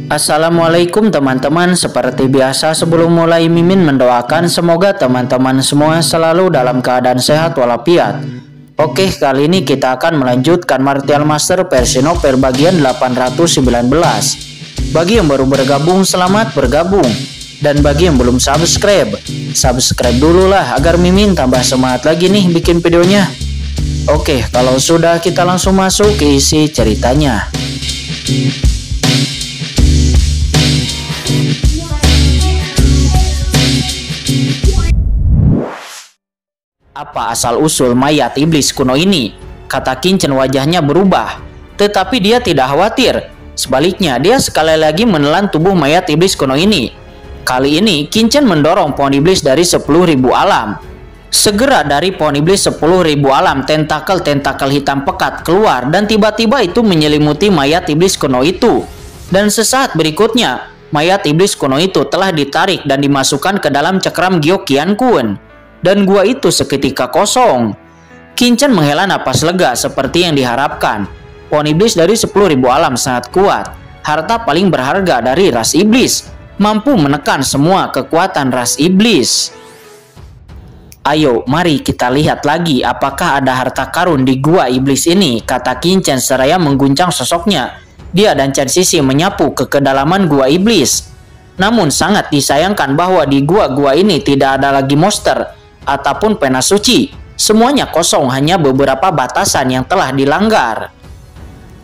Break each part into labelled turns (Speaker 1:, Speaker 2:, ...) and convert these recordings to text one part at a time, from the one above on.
Speaker 1: Assalamualaikum teman-teman. Seperti biasa sebelum mulai Mimin mendoakan semoga teman-teman semua selalu dalam keadaan sehat walafiat. Oke, kali ini kita akan melanjutkan Martial Master versi Noper bagian 819. Bagi yang baru bergabung, selamat bergabung. Dan bagi yang belum subscribe dulu lah agar Mimin tambah semangat lagi nih bikin videonya. Oke, kalau sudah kita langsung masuk ke isi ceritanya. Apa asal-usul mayat iblis kuno ini? Kata Kincen wajahnya berubah. Tetapi dia tidak khawatir. Sebaliknya, dia sekali lagi menelan tubuh mayat iblis kuno ini. Kali ini, Kincen mendorong pohon iblis dari 10.000 alam. Segera dari pohon iblis 10.000 alam, tentakel-tentakel hitam pekat keluar dan tiba-tiba itu menyelimuti mayat iblis kuno itu. Dan sesaat berikutnya, mayat iblis kuno itu telah ditarik dan dimasukkan ke dalam cakram Gyeokgyan Kun. Dan gua itu seketika kosong. Kincen menghela napas lega seperti yang diharapkan. Pohon iblis dari 10.000 alam sangat kuat. Harta paling berharga dari ras iblis. Mampu menekan semua kekuatan ras iblis. Ayo, mari kita lihat lagi apakah ada harta karun di gua iblis ini, kata Kincen seraya mengguncang sosoknya. Dia dan Chen Sisi menyapu ke kedalaman gua iblis. Namun sangat disayangkan bahwa di gua-gua ini tidak ada lagi monster ataupun pena suci. Semuanya kosong, hanya beberapa batasan yang telah dilanggar.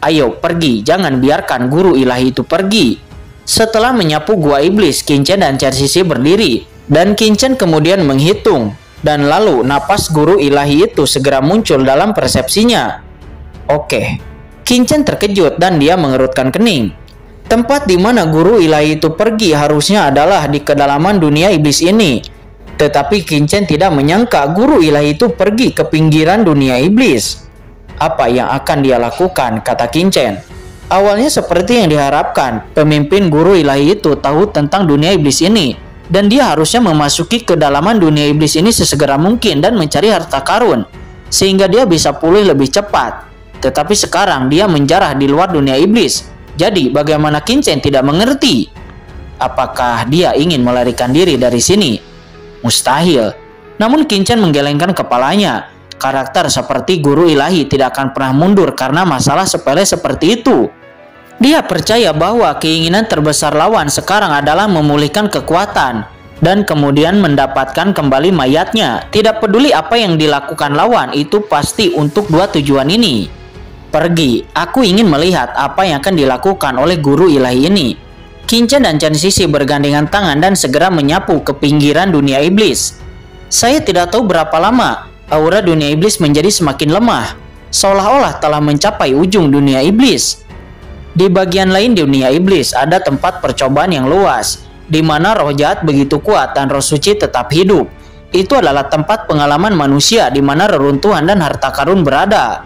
Speaker 1: Ayo pergi, jangan biarkan guru ilahi itu pergi. Setelah menyapu gua iblis, Kincen dan Chen Sisi berdiri. Dan Kincen kemudian menghitung. Dan lalu napas guru ilahi itu segera muncul dalam persepsinya. Oke, Kincen terkejut dan dia mengerutkan kening. Tempat di mana guru ilahi itu pergi harusnya adalah di kedalaman dunia iblis ini. Tetapi Kincen tidak menyangka guru ilahi itu pergi ke pinggiran dunia iblis. Apa yang akan dia lakukan, kata Kincen. Awalnya seperti yang diharapkan, pemimpin guru ilahi itu tahu tentang dunia iblis ini. Dan dia harusnya memasuki kedalaman dunia iblis ini sesegera mungkin dan mencari harta karun. Sehingga dia bisa pulih lebih cepat. Tetapi sekarang dia menjarah di luar dunia iblis. Jadi bagaimana Kincen tidak mengerti? Apakah dia ingin melarikan diri dari sini? Mustahil. Namun Kincen menggelengkan kepalanya. Karakter seperti guru ilahi tidak akan pernah mundur karena masalah sepele seperti itu. Dia percaya bahwa keinginan terbesar lawan sekarang adalah memulihkan kekuatan dan kemudian mendapatkan kembali mayatnya. Tidak peduli apa yang dilakukan lawan, itu pasti untuk dua tujuan ini. Pergi, aku ingin melihat apa yang akan dilakukan oleh guru ilahi ini. Kincen dan Chen Sisi bergandengan tangan dan segera menyapu ke pinggiran dunia iblis. Saya tidak tahu berapa lama aura dunia iblis menjadi semakin lemah, seolah-olah telah mencapai ujung dunia iblis. Di bagian lain dunia iblis ada tempat percobaan yang luas, di mana roh jahat begitu kuat dan roh suci tetap hidup. Itu adalah tempat pengalaman manusia di mana reruntuhan dan harta karun berada.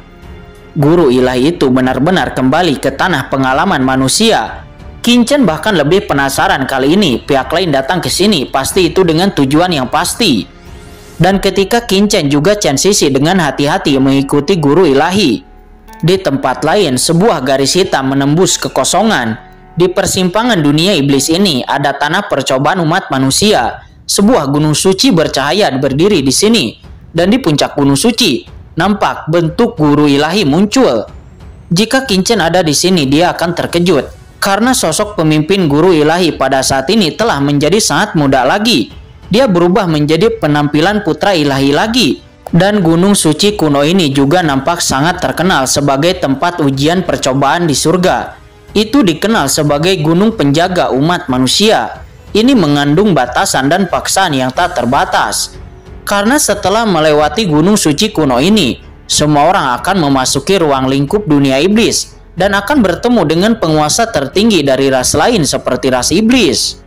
Speaker 1: Guru ilahi itu benar-benar kembali ke tanah pengalaman manusia. Kincen bahkan lebih penasaran kali ini pihak lain datang ke sini, pasti itu dengan tujuan yang pasti. Dan ketika Kincen juga Chen Sisi dengan hati-hati mengikuti guru ilahi. Di tempat lain, sebuah garis hitam menembus kekosongan. Di persimpangan dunia iblis ini ada tanah percobaan umat manusia. Sebuah gunung suci bercahaya berdiri di sini. Dan di puncak gunung suci, nampak bentuk guru ilahi muncul. Jika Kincen ada di sini, dia akan terkejut. Karena sosok pemimpin guru ilahi pada saat ini telah menjadi sangat muda lagi. Dia berubah menjadi penampilan putra ilahi lagi. Dan gunung suci kuno ini juga nampak sangat terkenal sebagai tempat ujian percobaan di surga. Itu dikenal sebagai gunung penjaga umat manusia. Ini mengandung batasan dan paksaan yang tak terbatas. Karena setelah melewati gunung suci kuno ini, semua orang akan memasuki ruang lingkup dunia iblis dan akan bertemu dengan penguasa tertinggi dari ras lain seperti ras iblis.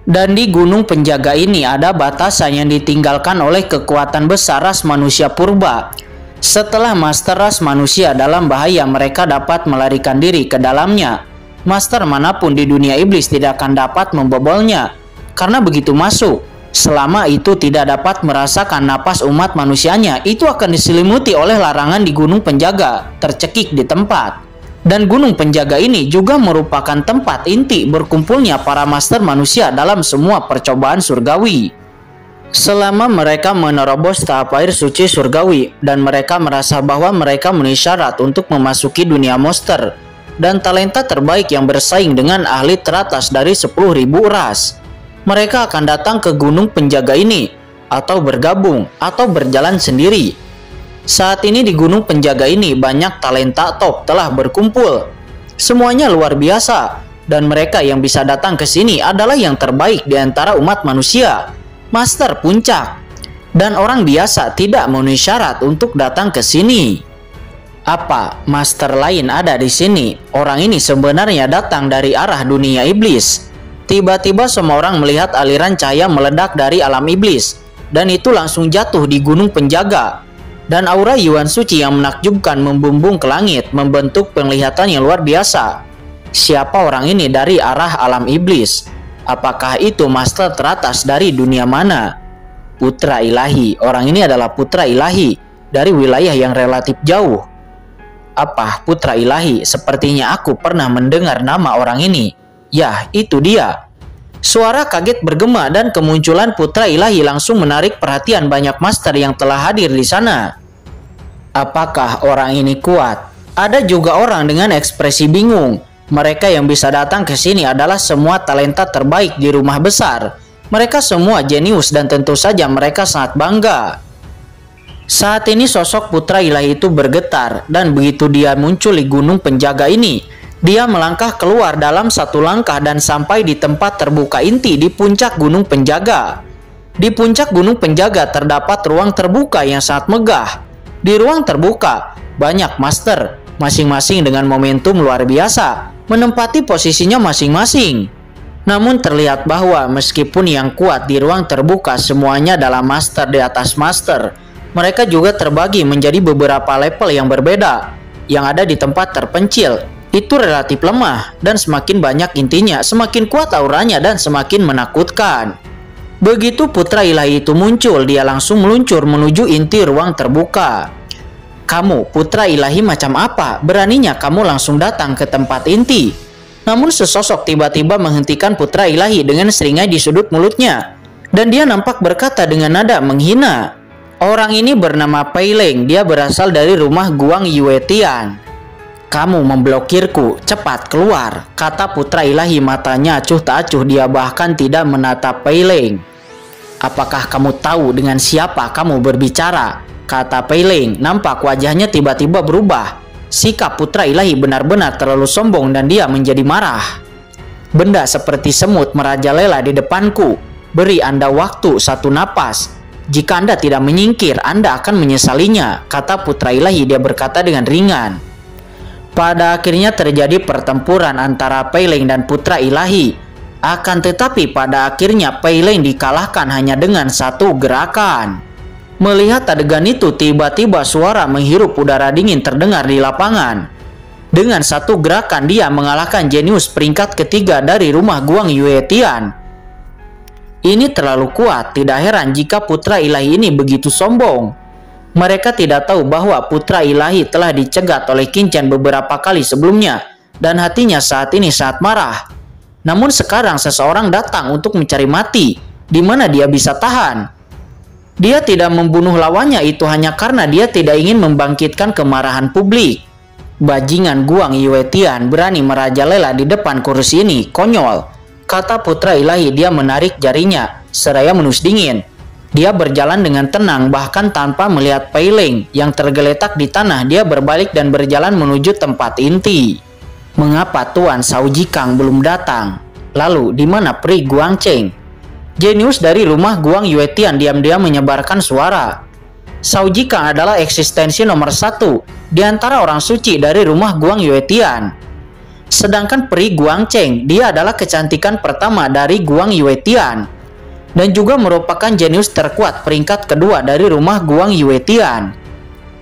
Speaker 1: Dan di gunung penjaga ini ada batasan yang ditinggalkan oleh kekuatan besar ras manusia purba. Setelah master ras manusia dalam bahaya, mereka dapat melarikan diri ke dalamnya. Master manapun di dunia iblis tidak akan dapat membobolnya. Karena begitu masuk, selama itu tidak dapat merasakan napas umat manusianya, itu akan diselimuti oleh larangan di gunung penjaga, tercekik di tempat. Dan gunung penjaga ini juga merupakan tempat inti berkumpulnya para master manusia dalam semua percobaan surgawi. Selama mereka menerobos tahap air suci surgawi dan mereka merasa bahwa mereka memenuhi syarat untuk memasuki dunia monster dan talenta terbaik yang bersaing dengan ahli teratas dari 10.000 ras, mereka akan datang ke gunung penjaga ini atau bergabung atau berjalan sendiri. Saat ini di gunung penjaga ini banyak talenta top telah berkumpul. Semuanya luar biasa dan mereka yang bisa datang ke sini adalah yang terbaik di antara umat manusia, master puncak. Dan orang biasa tidak memenuhi syarat untuk datang ke sini. Apa master lain ada di sini? Orang ini sebenarnya datang dari arah dunia iblis. Tiba-tiba semua orang melihat aliran cahaya meledak dari alam iblis dan itu langsung jatuh di gunung penjaga. Dan aura Yuan Suci yang menakjubkan membumbung ke langit membentuk penglihatan yang luar biasa. Siapa orang ini dari arah alam iblis? Apakah itu master teratas dari dunia mana? Putra ilahi. Orang ini adalah putra ilahi dari wilayah yang relatif jauh. Apa putra ilahi? Sepertinya aku pernah mendengar nama orang ini. Ya, itu dia. Suara kaget bergema dan kemunculan putra ilahi langsung menarik perhatian banyak master yang telah hadir di sana. Apakah orang ini kuat? Ada juga orang dengan ekspresi bingung. Mereka yang bisa datang ke sini adalah semua talenta terbaik di rumah besar. Mereka semua jenius dan tentu saja mereka sangat bangga. Saat ini sosok putra ilahi itu bergetar dan begitu dia muncul di gunung penjaga ini, dia melangkah keluar dalam satu langkah dan sampai di tempat terbuka inti di puncak gunung penjaga. Di puncak gunung penjaga terdapat ruang terbuka yang sangat megah. Di ruang terbuka, banyak master, masing-masing dengan momentum luar biasa, menempati posisinya masing-masing. Namun terlihat bahwa meskipun yang kuat di ruang terbuka semuanya adalah master di atas master, mereka juga terbagi menjadi beberapa level yang berbeda. Yang ada di tempat terpencil itu relatif lemah dan semakin banyak intinya, semakin kuat auranya dan semakin menakutkan. Begitu putra ilahi itu muncul, dia langsung meluncur menuju inti ruang terbuka. Kamu putra ilahi macam apa? Beraninya kamu langsung datang ke tempat inti? Namun sesosok tiba-tiba menghentikan putra ilahi dengan seringai di sudut mulutnya. Dan dia nampak berkata dengan nada menghina. Orang ini bernama Pei Leng, dia berasal dari rumah Guang Yuetian. Kamu memblokirku, cepat keluar, kata putra ilahi. Matanya acuh tak acuh, dia bahkan tidak menatap Pei Leng. Apakah kamu tahu dengan siapa kamu berbicara? Kata Pei Leng. Nampak wajahnya tiba-tiba berubah. Sikap putra ilahi benar-benar terlalu sombong dan dia menjadi marah. Benda seperti semut merajalela di depanku. Beri Anda waktu satu napas. Jika Anda tidak menyingkir, Anda akan menyesalinya, kata putra ilahi. Dia berkata dengan ringan. Pada akhirnya terjadi pertempuran antara Pei Leng dan putra ilahi. Akan tetapi pada akhirnya Pei Leng dikalahkan hanya dengan satu gerakan. Melihat adegan itu, tiba-tiba suara menghirup udara dingin terdengar di lapangan. Dengan satu gerakan dia mengalahkan jenius peringkat ketiga dari rumah Guang Yuetian. Ini terlalu kuat, tidak heran jika putra ilahi ini begitu sombong. Mereka tidak tahu bahwa putra ilahi telah dicegat oleh Qin Chen beberapa kali sebelumnya dan hatinya saat ini sangat marah. Namun sekarang seseorang datang untuk mencari mati. Di mana dia bisa tahan? Dia tidak membunuh lawannya itu hanya karena dia tidak ingin membangkitkan kemarahan publik. Bajingan Guang Yuetian berani merajalela di depan kursi ini, konyol, kata putra ilahi. Dia menarik jarinya seraya menus dingin. Dia berjalan dengan tenang bahkan tanpa melihat Pei Leng yang tergeletak di tanah. Dia berbalik dan berjalan menuju tempat inti. Mengapa Tuan Shao Jikang belum datang? Lalu di mana Pri Guangcheng? Jenius dari rumah Guang Yuetian diam-diam menyebarkan suara. Shao Jikang adalah eksistensi nomor satu di antara orang suci dari rumah Guang Yuetian. Sedangkan Pri Guangcheng, dia adalah kecantikan pertama dari Guang Yuetian dan juga merupakan jenius terkuat peringkat kedua dari rumah Guang Yuetian.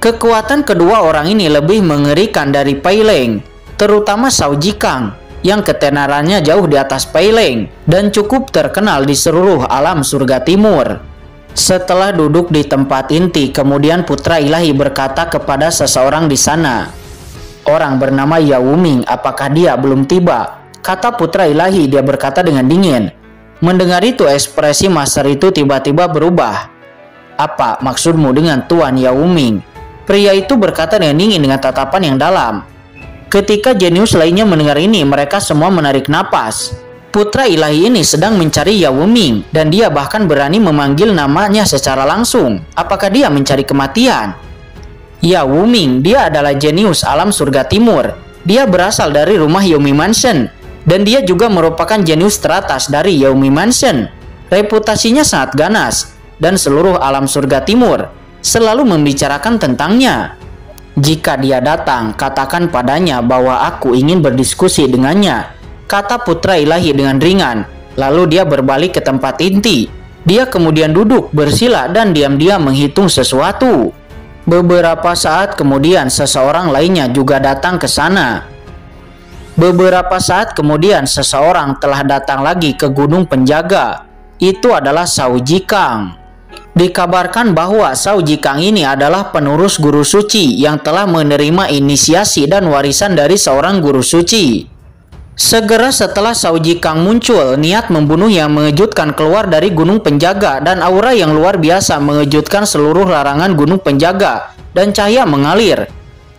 Speaker 1: Kekuatan kedua orang ini lebih mengerikan dari Pei Leng, terutama Shao Jikang yang ketenarannya jauh di atas Pei Leng dan cukup terkenal di seluruh alam surga timur. Setelah duduk di tempat inti, kemudian putra ilahi berkata kepada seseorang di sana, Orang bernama Yao Ming, apakah dia belum tiba? Kata putra ilahi, dia berkata dengan dingin. Mendengar itu, ekspresi master itu tiba-tiba berubah. Apa maksudmu dengan Tuan Yao Ming? Pria itu berkata dengan dingin dengan tatapan yang dalam. Ketika jenius lainnya mendengar ini, mereka semua menarik napas. Putra ilahi ini sedang mencari Yao Ming dan dia bahkan berani memanggil namanya secara langsung. Apakah dia mencari kematian? Yao Ming, dia adalah jenius alam surga timur. Dia berasal dari rumah Yomi Mansion dan dia juga merupakan jenius teratas dari Yomi Mansion. Reputasinya sangat ganas dan seluruh alam surga timur selalu membicarakan tentangnya. Jika dia datang, katakan padanya bahwa aku ingin berdiskusi dengannya, kata putra ilahi dengan ringan. Lalu dia berbalik ke tempat inti. Dia kemudian duduk bersila dan diam-diam menghitung sesuatu. Beberapa saat kemudian seseorang lainnya juga datang ke sana. Beberapa saat kemudian seseorang telah datang lagi ke gunung penjaga. Itu adalah Shao Jikang. Dikabarkan bahwa Shao Jikang ini adalah penerus guru suci yang telah menerima inisiasi dan warisan dari seorang guru suci. Segera setelah Shao Jikang muncul, niat membunuh yang mengejutkan keluar dari gunung penjaga dan aura yang luar biasa mengejutkan seluruh larangan gunung penjaga dan cahaya mengalir.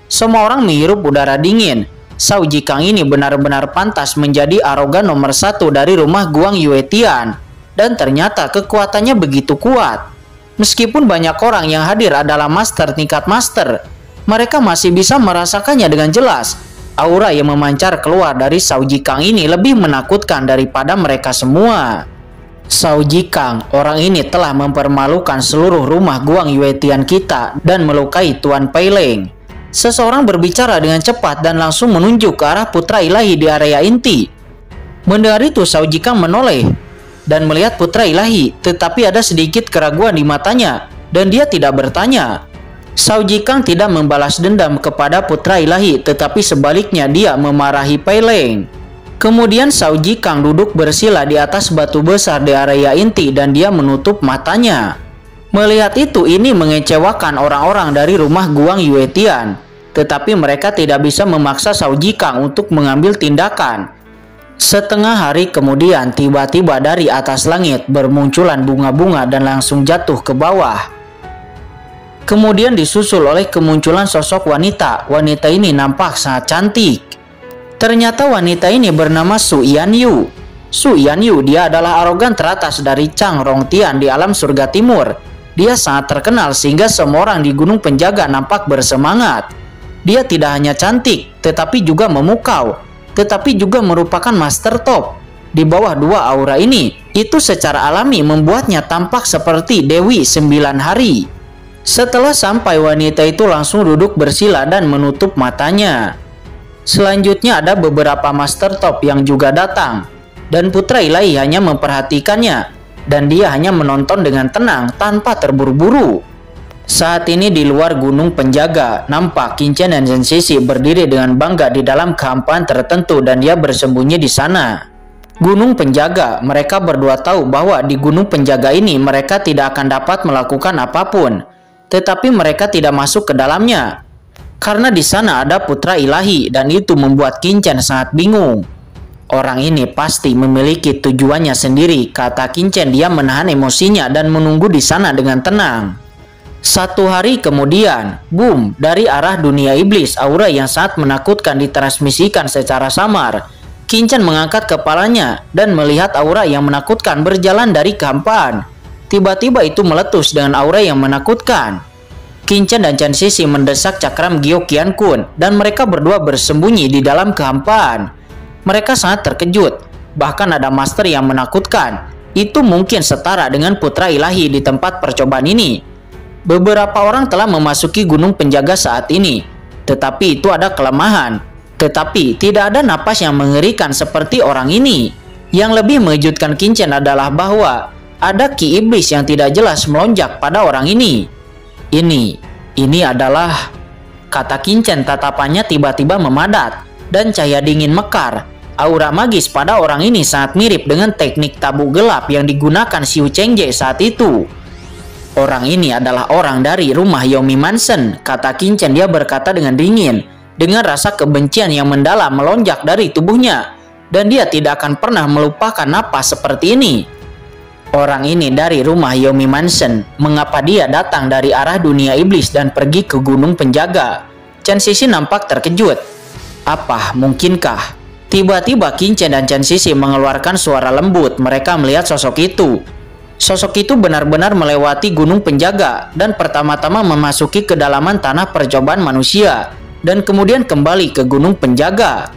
Speaker 1: Semua orang menghirup udara dingin. Shao Jikang ini benar-benar pantas menjadi arogan nomor 1 dari rumah Guang Yuetian dan ternyata kekuatannya begitu kuat. Meskipun banyak orang yang hadir adalah master tingkat master, mereka masih bisa merasakannya dengan jelas. Aura yang memancar keluar dari Shao Jikang ini lebih menakutkan daripada mereka semua. Shao Jikang, orang ini telah mempermalukan seluruh rumah Guang Yuetian kita dan melukai Tuan Peileng. Seseorang berbicara dengan cepat dan langsung menunjuk ke arah putra ilahi di area inti. Mendengar itu, Shao Jikang menoleh dan melihat putra ilahi, tetapi ada sedikit keraguan di matanya dan dia tidak bertanya. Shao Jikang tidak membalas dendam kepada putra ilahi, tetapi sebaliknya dia memarahi Peileng. Kemudian Shao Jikang duduk bersila di atas batu besar di area inti dan dia menutup matanya. Melihat itu, ini mengecewakan orang-orang dari rumah Guang Yuetian, tetapi mereka tidak bisa memaksa Shao Jikang untuk mengambil tindakan. Setengah hari kemudian, tiba-tiba dari atas langit bermunculan bunga-bunga dan langsung jatuh ke bawah. Kemudian disusul oleh kemunculan sosok wanita. Wanita ini nampak sangat cantik. Ternyata wanita ini bernama Su Yanyu. Su Yanyu, dia adalah arogan teratas dari Chang Rongtian di alam surga timur. Dia sangat terkenal sehingga semua orang di gunung penjaga nampak bersemangat. Dia tidak hanya cantik, tetapi juga memukau, tetapi juga merupakan master top. Di bawah dua aura ini, itu secara alami membuatnya tampak seperti Dewi 9 hari. Setelah sampai, wanita itu langsung duduk bersila dan menutup matanya. Selanjutnya ada beberapa master top yang juga datang, dan putra ilahi hanya memperhatikannya, dan dia hanya menonton dengan tenang tanpa terburu-buru. Saat ini di luar gunung penjaga, nampak Qin Chen dan Chen Sisi berdiri dengan bangga di dalam kehampaan tertentu dan dia bersembunyi di sana. Gunung penjaga, mereka berdua tahu bahwa di gunung penjaga ini mereka tidak akan dapat melakukan apapun, tetapi mereka tidak masuk ke dalamnya karena di sana ada putra ilahi dan itu membuat Qin Chen sangat bingung. Orang ini pasti memiliki tujuannya sendiri, kata Qin Chen. Dia menahan emosinya dan menunggu di sana dengan tenang. Satu hari kemudian, boom, dari arah dunia iblis, aura yang sangat menakutkan ditransmisikan secara samar. Qin Chen mengangkat kepalanya dan melihat aura yang menakutkan berjalan dari kehampaan. Tiba-tiba itu meletus dengan aura yang menakutkan. Qin Chen dan Chen Sisi mendesak cakram Gyo Qian Kun dan mereka berdua bersembunyi di dalam kehampaan. Mereka sangat terkejut, bahkan ada master yang menakutkan. Itu mungkin setara dengan putra ilahi di tempat percobaan ini. Beberapa orang telah memasuki gunung penjaga saat ini, tetapi itu ada kelemahan. Tetapi tidak ada napas yang mengerikan seperti orang ini. Yang lebih mengejutkan Qin Chen adalah bahwa ada ki iblis yang tidak jelas melonjak pada orang ini. Ini adalah, kata Qin Chen, tatapannya tiba-tiba memadat dan cahaya dingin mekar. Aura magis pada orang ini sangat mirip dengan teknik tabuk gelap yang digunakan Xiu Chengje saat itu. Orang ini adalah orang dari rumah Yomi Mansion, kata Qin Chen. Dia berkata dengan dingin. dengan rasa kebencian yang mendalam melonjak dari tubuhnya, dan dia tidak akan pernah melupakan napas seperti ini. Orang ini dari rumah Yomi Mansion. Mengapa dia datang dari arah dunia iblis dan pergi ke gunung penjaga? Chen Sisi nampak terkejut. Apa mungkinkah? Tiba-tiba Qin Chen dan Chen Sisi mengeluarkan suara lembut. Mereka melihat sosok itu. Sosok itu benar-benar melewati gunung penjaga dan pertama-tama memasuki kedalaman tanah percobaan manusia dan kemudian kembali ke gunung penjaga.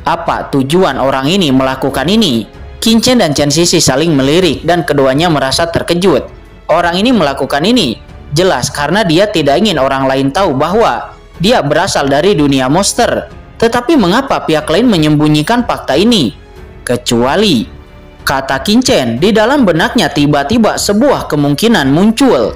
Speaker 1: Apa tujuan orang ini melakukan ini? Qin Chen dan Chen Sisi saling melirik dan keduanya merasa terkejut. Orang ini melakukan ini jelas karena dia tidak ingin orang lain tahu bahwa dia berasal dari dunia monster. Tetapi mengapa pihak lain menyembunyikan fakta ini? Kecuali, kata Qin Chen, di dalam benaknya tiba-tiba sebuah kemungkinan muncul.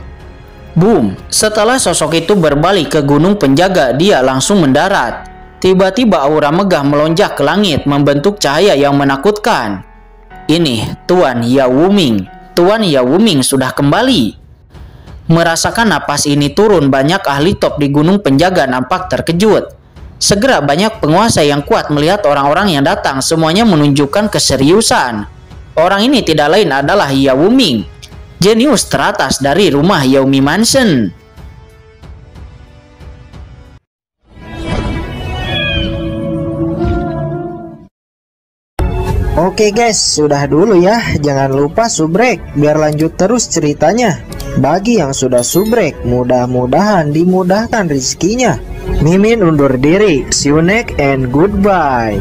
Speaker 1: Boom, setelah sosok itu berbalik ke gunung penjaga, dia langsung mendarat. Tiba-tiba aura megah melonjak ke langit membentuk cahaya yang menakutkan. Ini Tuan Yao Wuming. Tuan Yao Wuming sudah kembali. Merasakan napas ini turun, banyak ahli top di gunung penjaga nampak terkejut. Segera banyak penguasa yang kuat melihat orang-orang yang datang, semuanya menunjukkan keseriusan. Orang ini tidak lain adalah Yao Wuming, jenius teratas dari rumah Yomi Mansion.
Speaker 2: Oke guys, sudah dulu ya. Jangan lupa subrek biar lanjut terus ceritanya. Bagi yang sudah subrek, mudah-mudahan dimudahkan rezekinya. Mimin undur diri. See you next and goodbye.